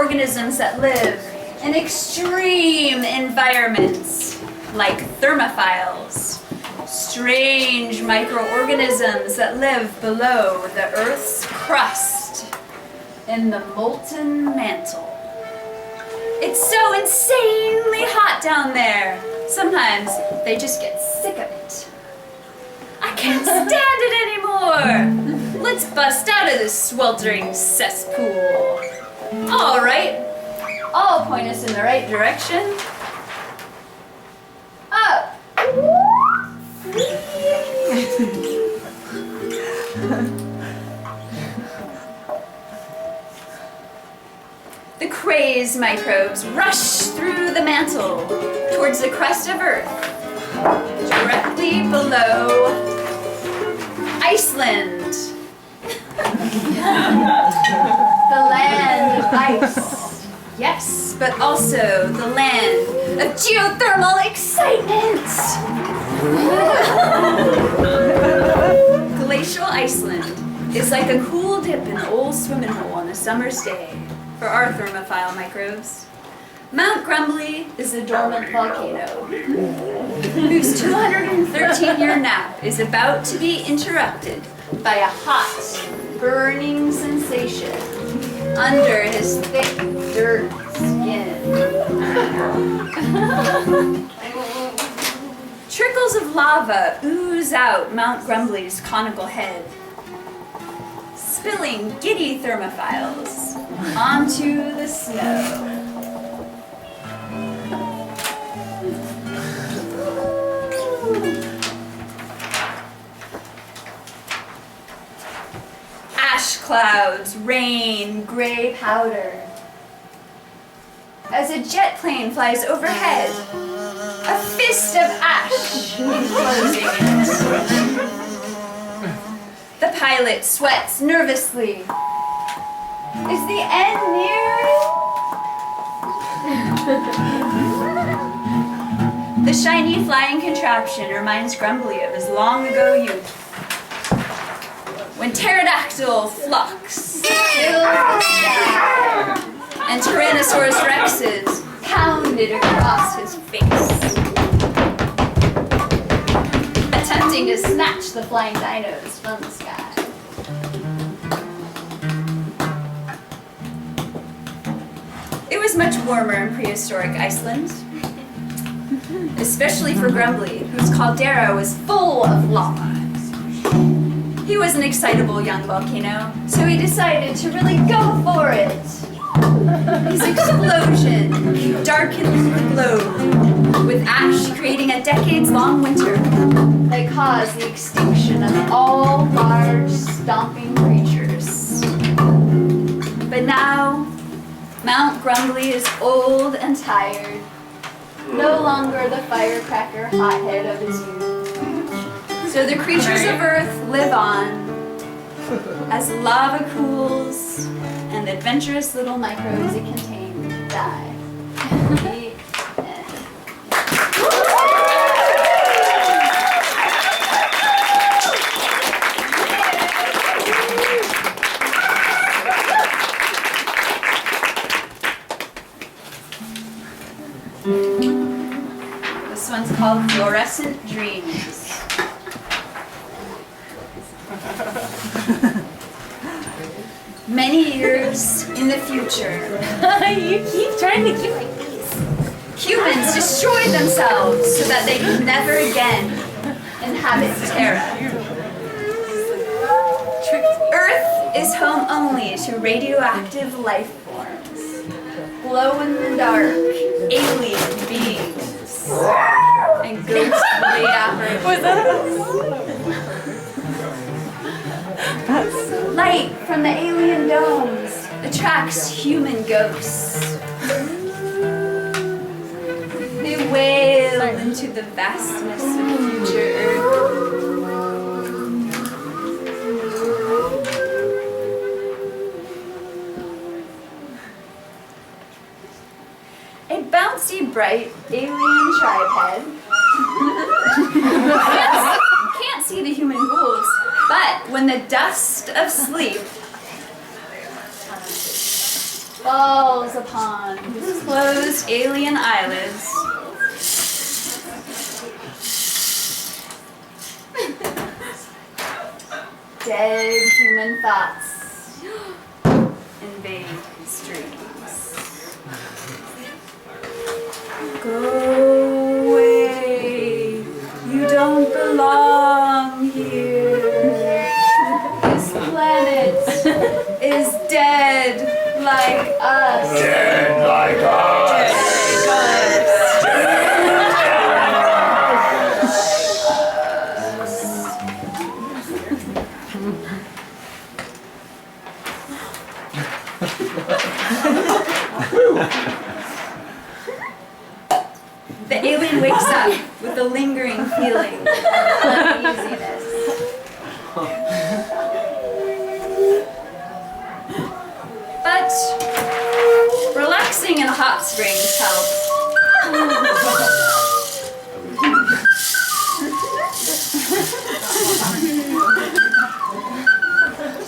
microorganisms that live in extreme environments, like thermophiles. Strange microorganisms that live below the Earth's crust in the molten mantle. It's so insanely hot down there. Sometimes they just get sick of it. I can't stand it anymore. Let's bust out of this sweltering cesspool. All right, I'll point us in the right direction. Up. The crazed microbes rush through the mantle towards the crust of Earth, directly below Iceland, the land of ice. Yes, but also the land of geothermal excitement. Glacial Iceland is like a cool dip in an old swimming hole on a summer's day for our thermophile microbes. Mount Grumbly is a dormant volcano whose 213-year nap is about to be interrupted by a hot, burning sensation under his thick dirt skin. Trickles of lava ooze out Mount Grumbly's conical head, spilling giddy thermophiles onto the snow. Ash clouds rain gray powder as a jet plane flies overhead, a fist of ash enclosing it. The pilot sweats nervously. Is the end near? The shiny flying contraption reminds Grumbly of his long ago youth, when pterodactyl flux filled the sky and Tyrannosaurus rexes pounded across his face, attempting to snatch the flying dinos from the sky. It was much warmer in prehistoric Iceland, especially for Grumbly, whose caldera was full of lava. He was an excitable young volcano, so he decided to really go for it. His explosion darkened the globe, with ash creating a decades-long winter that caused the extinction of all large, stomping creatures. But now, Mount Grumbly is old and tired, no longer the firecracker hothead of his youth. So the creatures of Earth live on as lava cools and the adventurous little microbes it contains die. This one's called Fluorescent Dreams. Many years in the future, You keep trying to keep like these. humans destroyed themselves so that they could never again inhabit Terra. Earth is home only to radioactive life forms, glow-in-the-dark alien beings, and ghost radiators. Was that Light from the alien domes attracts human ghosts. They wail into the vastness of future Earth. A bouncy, bright alien tripod can't see the human ghouls, but when the dust of sleep falls upon his closed alien eyelids. Dead human thoughts invade his dreams. Go away, you don't belong here. This planet is dead like us. Dead like us. The alien wakes up with a lingering feeling of uneasiness. But relaxing in hot springs helps.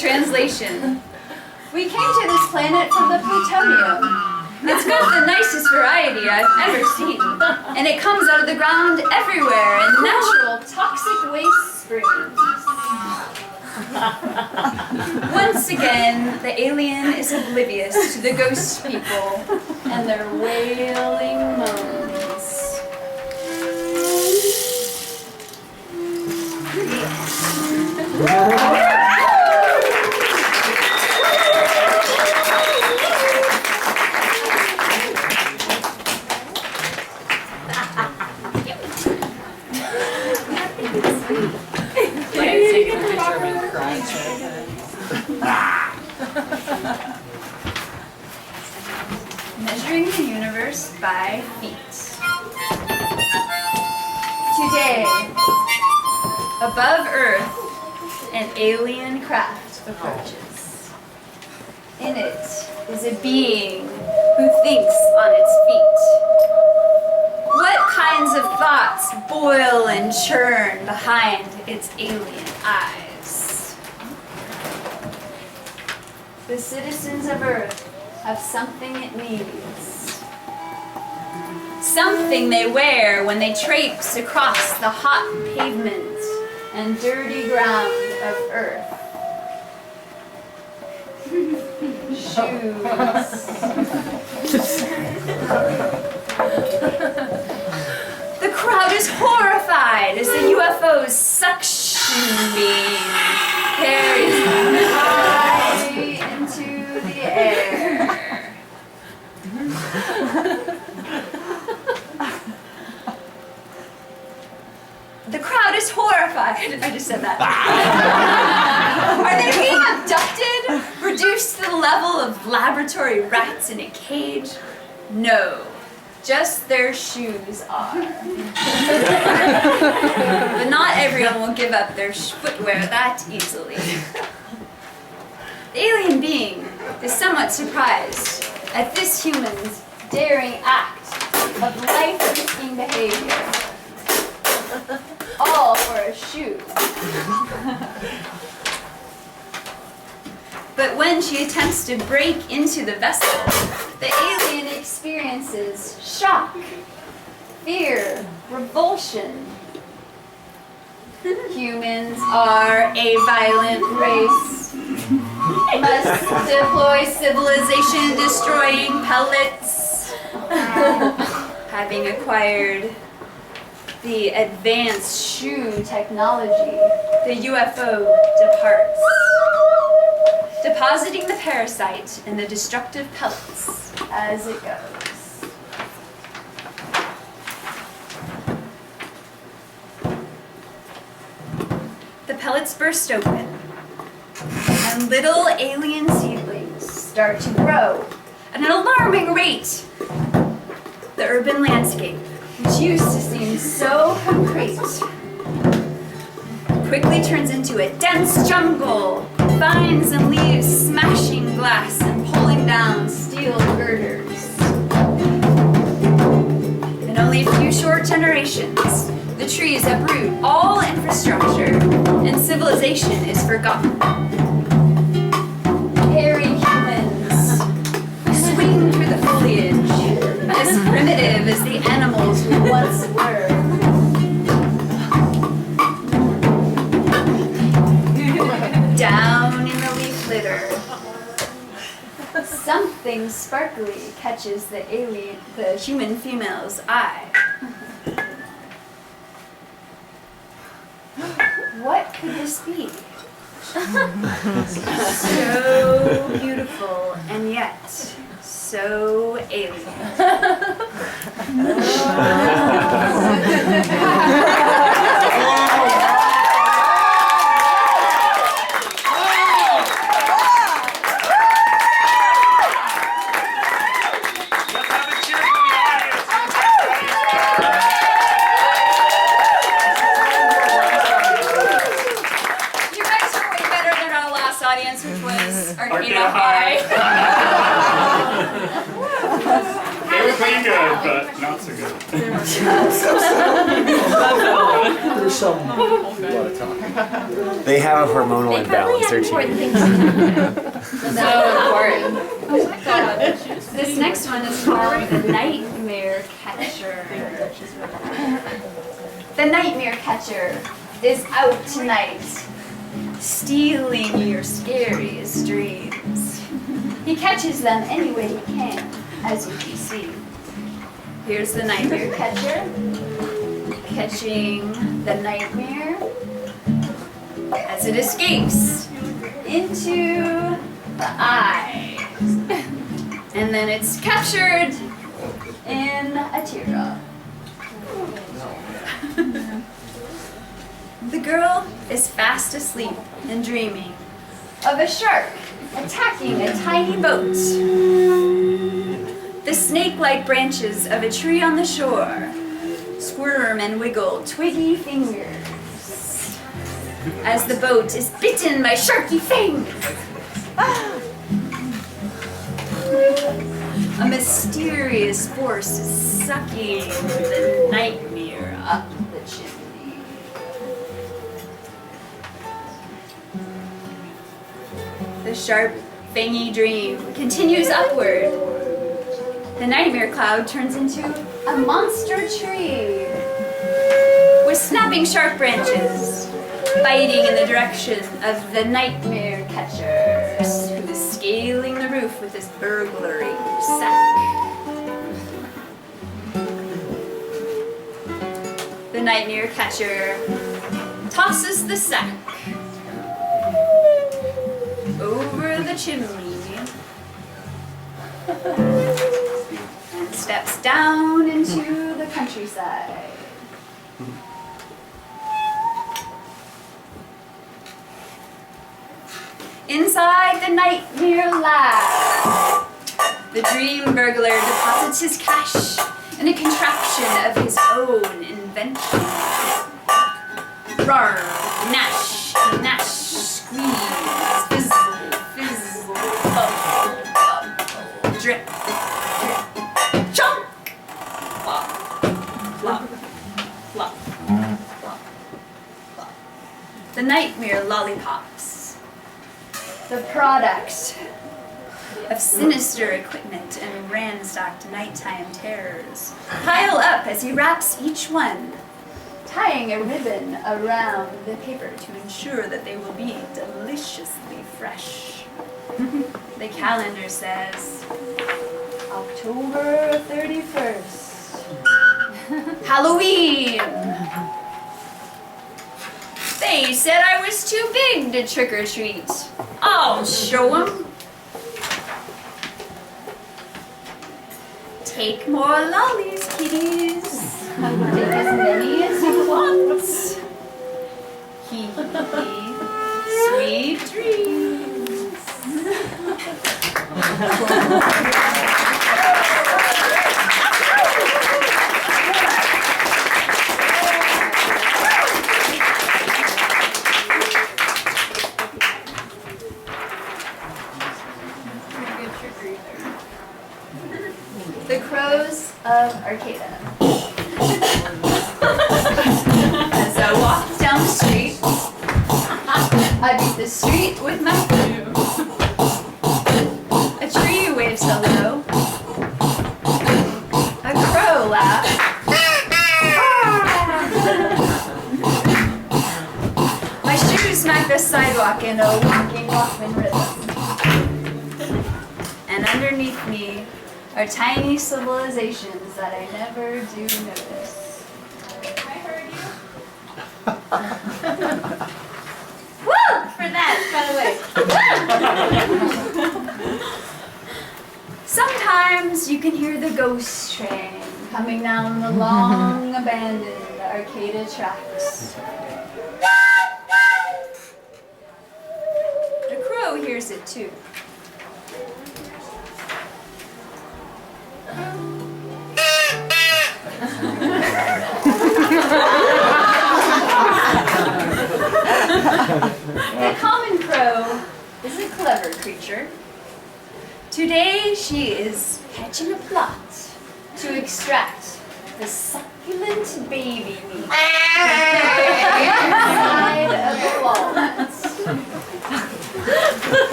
Translation. We came to this planet for the plutonium. It's got the nicest variety I've ever seen, and it comes out of the ground everywhere in natural toxic waste streams. Once again, the alien is oblivious to the ghost people and their wailing moans. Measuring the universe by feet. Today, above Earth, an alien craft approaches. In it is a being who thinks on its feet. What kinds of thoughts boil and churn behind its alien eyes? The citizens of Earth have something it needs. Something they wear when they traipse across the hot pavement and dirty ground of Earth. Shoes. The crowd is horrified as the UFO's suction beam carries them high into the air. The crowd is horrified. I just said that. Are they being abducted? Reduced to the level of laboratory rats in a cage? No. Just their shoes are. But not everyone will give up their footwear that easily. The alien being is somewhat surprised at this human's daring act of life-risking behavior. All for a shoe. But when she attempts to break into the vessel, the alien experiences shock, fear, revulsion. Humans are a violent race. Must deploy civilization-destroying pellets. Having acquired the advanced shoe technology, the UFO departs, depositing the parasite in the destructive pellets as it goes. The pellets burst open, and little alien seedlings start to grow at an alarming rate. The urban landscape, which used to seem so concrete, quickly turns into a dense jungle, vines and leaves smashing glass and pulling down steel girders. In only a few short generations, the trees uproot all infrastructure and civilization is forgotten. Hairy humans as primitive as the animals we once were. Down in the leaf litter, something sparkly catches the human female's eye. What could this be? So beautiful and yet so alien. Which was Arcade Arcade High. They were pretty good, but not so good. There's some a lot of talking. They have a hormonal They probably imbalance. had They're important cheating. things to do. So important. This next one is called the Nightmare Catcher. The Nightmare Catcher is out tonight, stealing your scariest dreams. He catches them any way he can, as you can see. Here's the Nightmare Catcher, catching the nightmare as it escapes into the eye. And then it's captured in a teardrop. The girl is fast asleep and dreaming of a shark attacking a tiny boat. The snake-like branches of a tree on the shore squirm and wiggle twiggy fingers as the boat is bitten by sharky fangs. A mysterious force is sucking the nightmare up the chimney. The sharp, fangy dream continues upward. The nightmare cloud turns into a monster tree with snapping sharp branches, biting in the direction of the nightmare catcher, who is scaling the roof with his burglary sack. The nightmare catcher tosses the sack over the chimney and steps down into the countryside. Inside the nightmare lab, the dream burglar deposits his cash in a contraption of his own invention. Roar, gnash, gnash, squeeze, fizzle, fizzle, bubble, bubble, drip, drip, chunk, flop, flop, flop, flop, flop. The nightmare lollipops, the product of sinister equipment and ransacked nighttime terrors, pile up as he wraps each one, tying a ribbon around the paper to ensure that they will be deliciously fresh. The calendar says October 31st, Halloween. They said I was too big to trick or treat. I'll show 'em. Take more lollies, kiddies. Take as many as you want. Hee hee. Sweet dreams. The Crows of Arcata. As I walk down the street, I beat the street with my broom. A tree waves hello. smack the sidewalk in a walking Walkman rhythm. And underneath me are tiny civilizations that I never do notice. I heard you. Woo! For that, by the way. Sometimes you can hear the ghost train coming down the long abandoned Arcata tracks. The crow hears it too. The common crow is a clever creature. Today she is hatching a plot to extract the succulent baby meat inside of the walnut.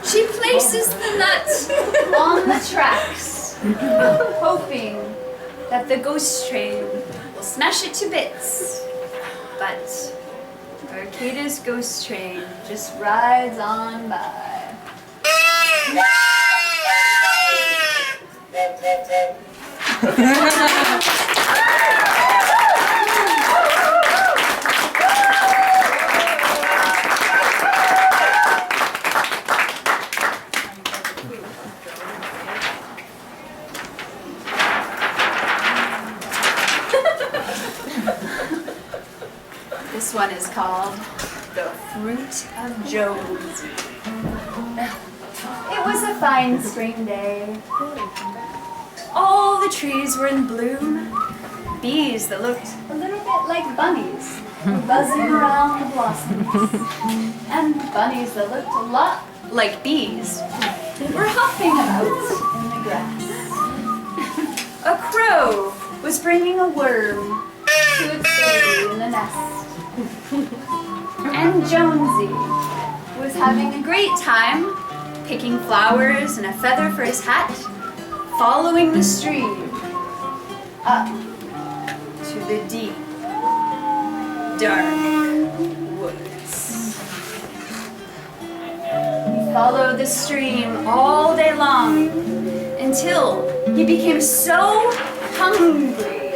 She places the nut on the tracks, hoping that the ghost train will smash it to bits. But Arcata's ghost train just rides on by. This one is called The Fruit of Jonesy. It was a fine spring day. All the trees were in bloom. Bees that looked a little bit like bunnies were buzzing around the blossoms. And bunnies that looked a lot like bees were hopping about in the grass. A crow was bringing a worm to its baby in the nest. And Jonesy was having a great time picking flowers and a feather for his hat, following the stream up to the deep, dark woods. He followed the stream all day long until he became so hungry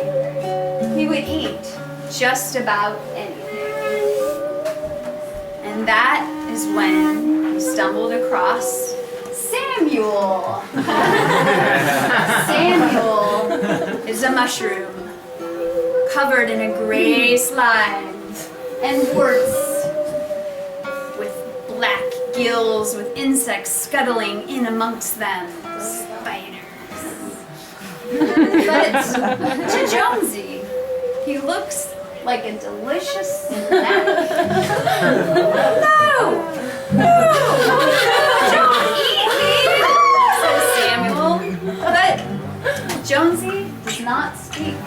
he would eat just about anything. And that is when he stumbled across Samuel. Samuel is a mushroom covered in a gray slime and warts with black gills with insects scuttling in amongst them. Spiders. But to Jonesy, he looks like a delicious snack. No! No! Don't eat me! Says Samuel. But Jonesy does not speak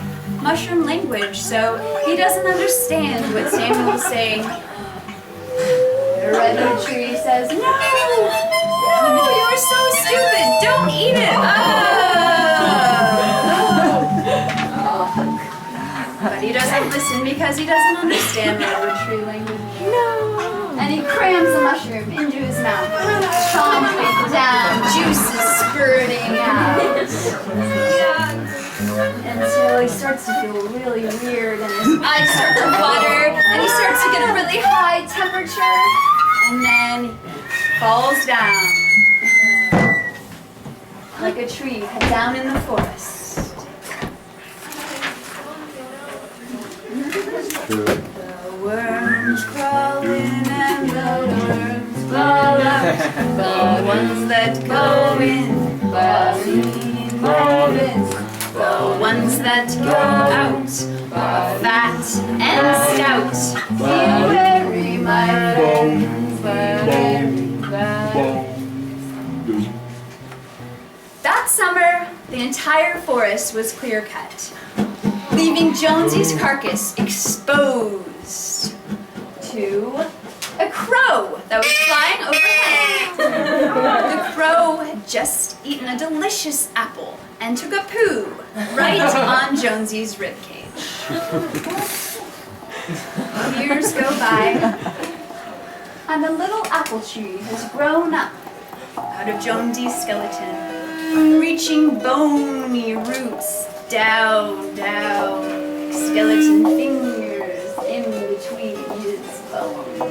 mushroom language, so he doesn't understand what Samuel's saying. The redwood tree says, No! No! You're so stupid! Don't eat it! But he doesn't listen because he doesn't understand redwood tree language. No! And he crams the mushroom into his mouth, chomping down, juices spurting out. Until he starts to feel really weird and his eyes start to water and he starts to get a really high temperature and then he falls down like a tree down in the forest. The worms crawl in and the worms fall out. The ones that go in, the ones that go out are fat and stout. Very, my friends, very. That summer, the entire forest was clear-cut, leaving Jonesy's carcass exposed to a crow that was flying overhead. The crow had just eaten a delicious apple and took a poo right on Jonesy's ribcage. Years go by, And a little apple tree has grown up out of Jonesy's skeleton, reaching bony roots down, skeleton fingers in between his bones.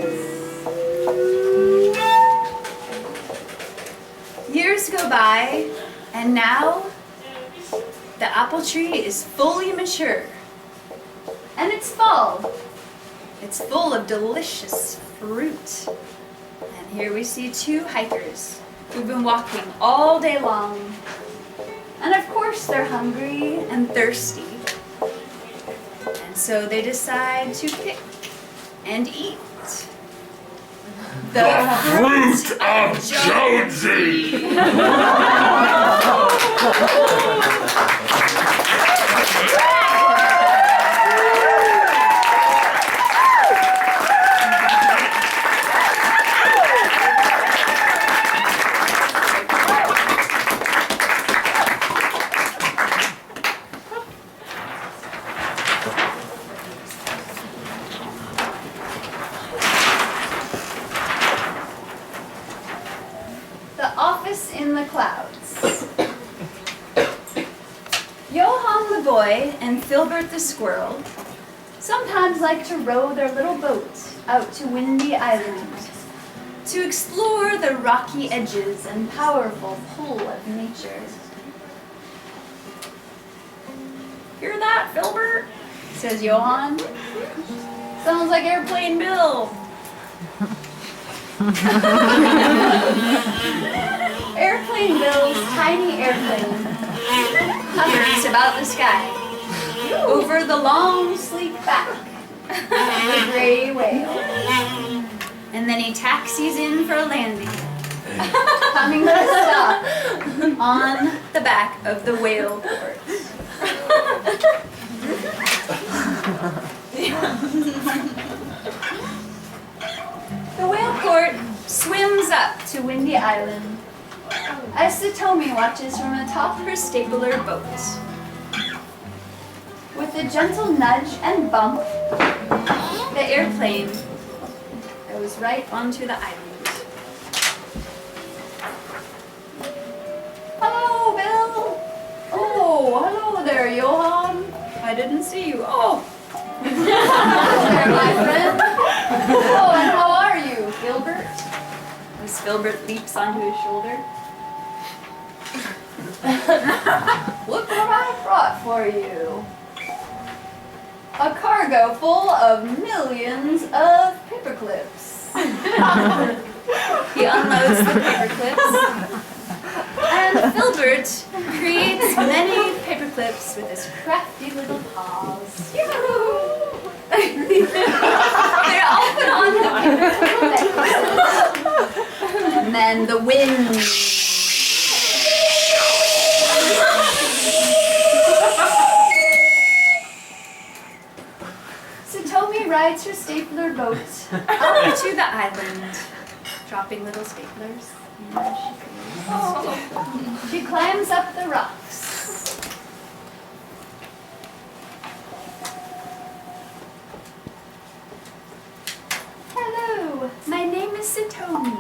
Years go by, and now the apple tree is fully mature. And it's fall. It's full of delicious fruit. And here we see two hikers who've been walking all day long. And of course they're hungry and thirsty. And so they decide to pick and eat the fruit of Jonesy. The office in the clouds. Johann the boy and Filbert the squirrel sometimes like to row their little boat out to Windy Island to explore the rocky edges and powerful pull of nature. Hear that, Filbert? Says Johann. Sounds like Airplane Bill. Airplane Bill's tiny airplane hovers about the sky over the long, sleek back of the gray whale. And then he taxis in for a landing, coming to a stop on the back of the whale port. The whale court swims up to Windy Island as Satomi watches from atop her stapler boat. With a gentle nudge and bump, the airplane goes right onto the island. Hello, Bill! Oh, hello there, Johann. I didn't see you. Oh! There, my friend. Oh, and how are you, Filbert? As Filbert leaps onto his shoulder. Look what I brought for you. A cargo full of millions of paperclips. He unloads the paperclips. And Filbert creates many paperclips with his crafty little paws. They all put on the paperclips. And then the wind. Satomi rides her stapler boat out to the island, dropping little staplers. She climbs up the rocks. Hello, my name is Satomi.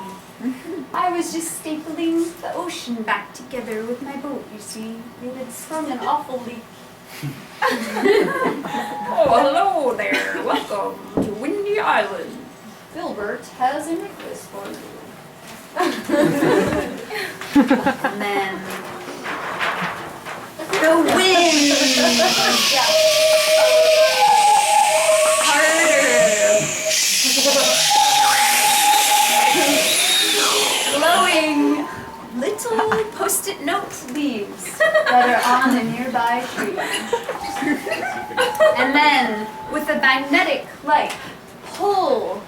I was just stapling the ocean back together with my boat, you see. It had sprung an awful leak. Oh, hello there. Welcome to Windy Island. Filbert has a necklace for you. And then the wind harder, blowing little post-it note leaves that are on a nearby tree. And then, with a magnetic like pull,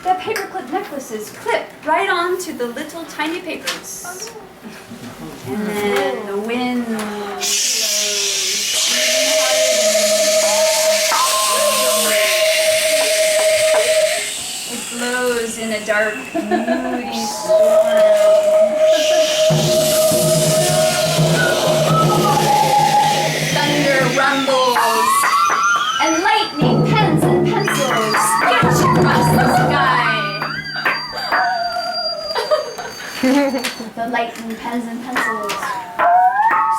the paperclip necklaces clip right onto the little tiny papers. And then the wind blows in a dark, moody storm. Thunder rumbles, and lightning, pens and pencils sketch across the sky. The lightning pens and pencils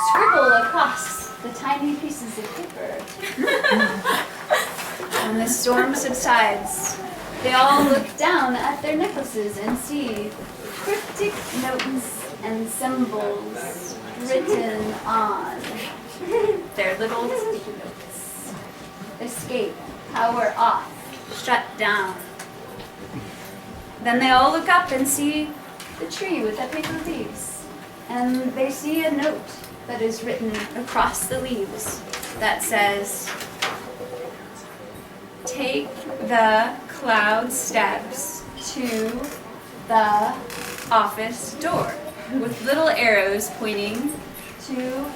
scribble across the tiny pieces of paper. When the storm subsides, they all look down at their necklaces and see cryptic notes and symbols written on their little sticky notes. Escape, power off, shut down. Then they all look up and see the tree with the paper leaves. And they see a note that is written across the leaves that says, take the cloud steps to the office door, with little arrows pointing to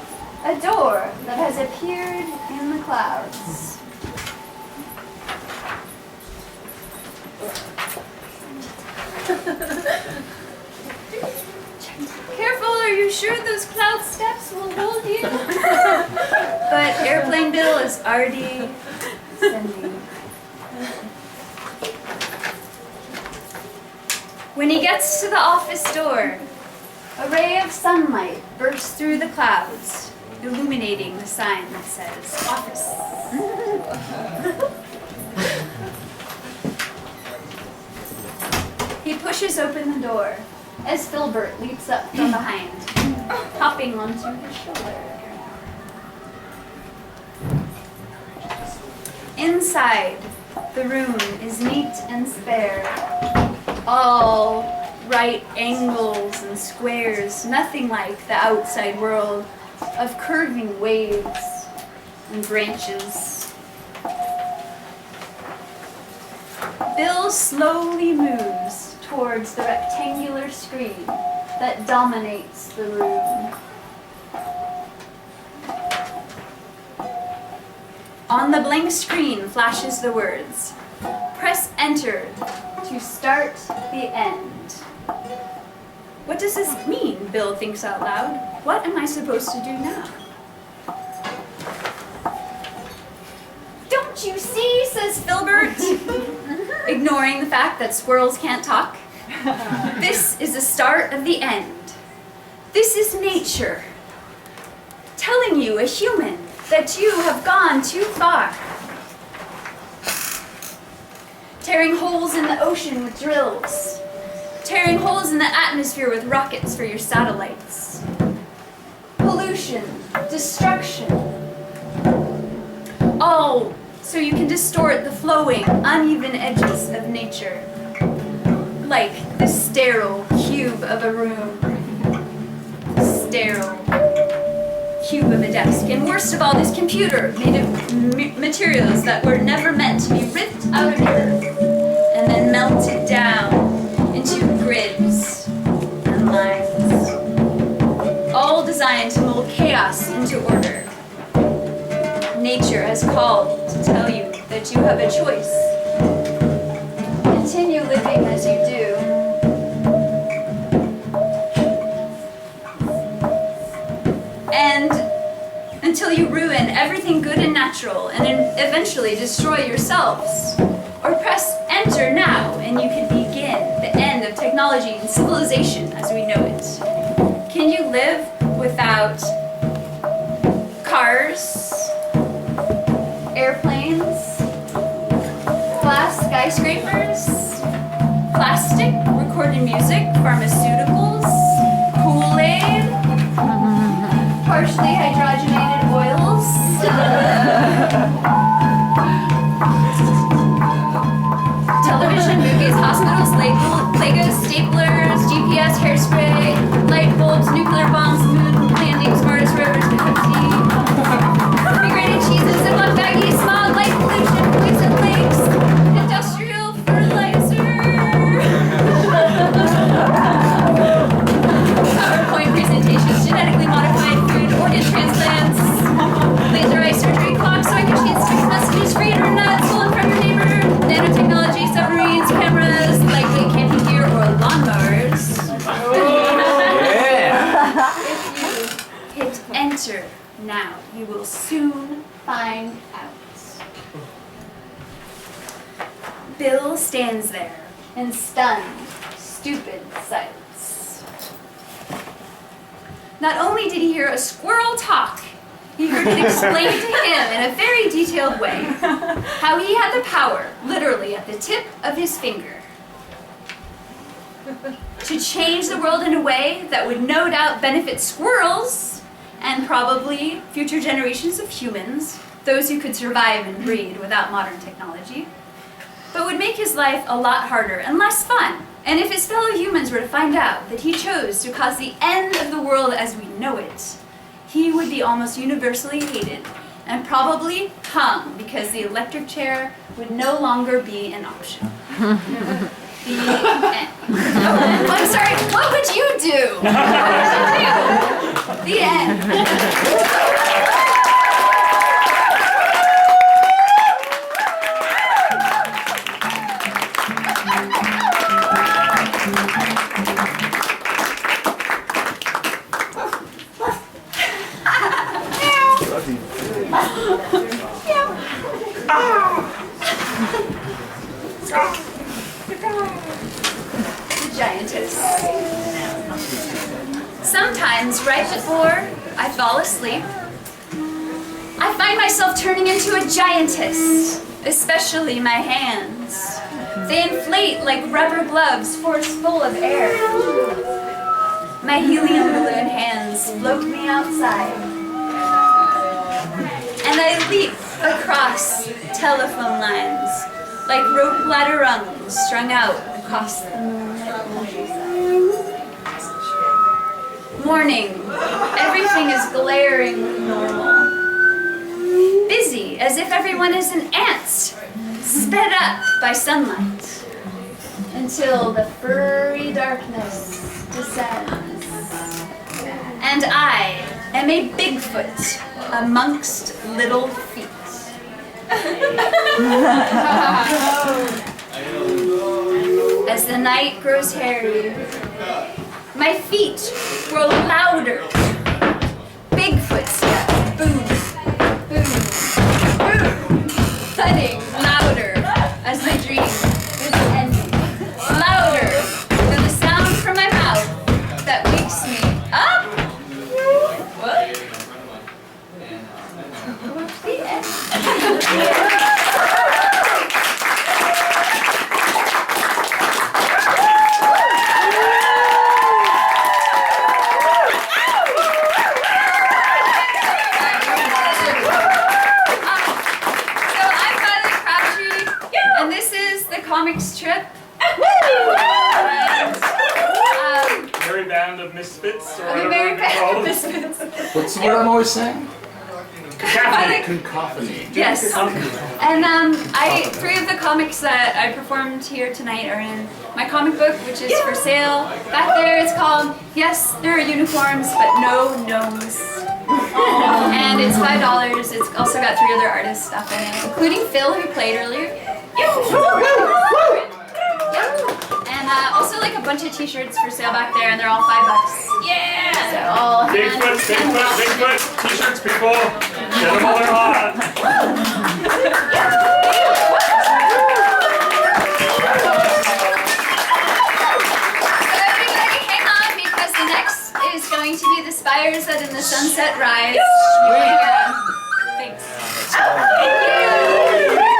a door that has appeared in the clouds. Careful, are you sure those cloud steps will hold you? But Airplane Bill is already sending. When he gets to the office door, a ray of sunlight bursts through the clouds, illuminating the sign that says office. He pushes open the door as Filbert leaps up from behind, hopping onto his shoulder. Inside, the room is neat and spare, all right angles and squares, nothing like the outside world of curving waves and branches. Bill slowly moves towards the rectangular screen that dominates the room. On the blank screen flashes the words, "Press enter to start the end." What does this mean? Bill thinks out loud. What am I supposed to do now? Don't you see, says Filbert, ignoring the fact that squirrels can't talk. This is the start of the end. This is nature, telling you, a human, that you have gone too far. Tearing holes in the ocean with drills. Tearing holes in the atmosphere with rockets for your satellites. Pollution, destruction. All so you can distort the flowing, uneven edges of nature. Like the sterile cube of a room. Sterile cube of a desk. And worst of all, this computer made of materials that were never meant to be ripped out of the earth and then melted down into grids and lines. All designed to mold chaos into order. Nature has called to tell you that you have a choice. Continue living as you do. And until you ruin everything good and natural and eventually destroy yourselves. Or press enter now and you can begin the end of technology and civilization as we know it. Can you live without cars, airplanes, glass skyscrapers, plastic, recorded music, pharmaceuticals, Kool-Aid, partially hydrogenated oils, television, movies, hospitals, Legos, staplers, GPS, hairspray, light bulbs, nuclear bombs, moon landing, smartest rivers, Pepsi, refrigerated cheeses, Ziploc baggies, smog, light pollution, poison lakes, industrial fertilizer, PowerPoint presentations, genetically modified food, organ transplants, laser eye surgery, clocks, socket sheets, text messages, free internet, stolen from your neighbor, nanotechnology, submarines, cameras, likely camping gear, or lawnmowers. If you hit enter now, you will soon find out. Bill stands there in stunned, stupid silence. not only did he hear a squirrel talk, he heard it explained to him in a very detailed way how he had the power, literally at the tip of his finger, to change the world in a way that would no doubt benefit squirrels and probably future generations of humans, those who could survive and breed without modern technology, but would make his life a lot harder and less fun. And if his fellow humans were to find out that he chose to cause the end of the world as we know it, he would be almost universally hated and probably hung because the electric chair would no longer be an option. The end. Oh, I'm sorry, what would you do? What would you do? The end. Giantess. Sometimes, right before I fall asleep, I find myself turning into a giantess, especially my hands. They inflate like rubber gloves forced full of air. My helium balloon hands float me outside. And I leap across telephone lines like rope ladder rungs strung out across the moonlit countryside. Morning. Everything is glaringly normal. Busy, as if everyone is an ant, sped up by sunlight. Until the furry darkness descends. And I am a Bigfoot amongst little feet. As the night grows hairy, my feet grow louder. Bigfoot steps, boom, boom, boom, thudding louder as the dream is ending. Louder than the sound from my mouth that wakes me up. What? The end. ComiX Trip. And, Merry band of misfits, or the whatever Merry it's Band called. of Misfits. What's the word I'm always saying? Caffeine. Concophony. Yes. And three of the comics that I performed here tonight are in my comic book, which is for sale. Back there it's called Yes, There Are Unicorns, But No Gnomes. And it's $5. It's also got 3 other artist stuff in it, including Phil, who played earlier. And also like a bunch of t-shirts for sale back there, and they're all $5. Yeah! So all Bigfoot, t-shirts, people. Get them while they're hot. So everybody hang on, because the next is going to be the Spires That in the Sunset Rise.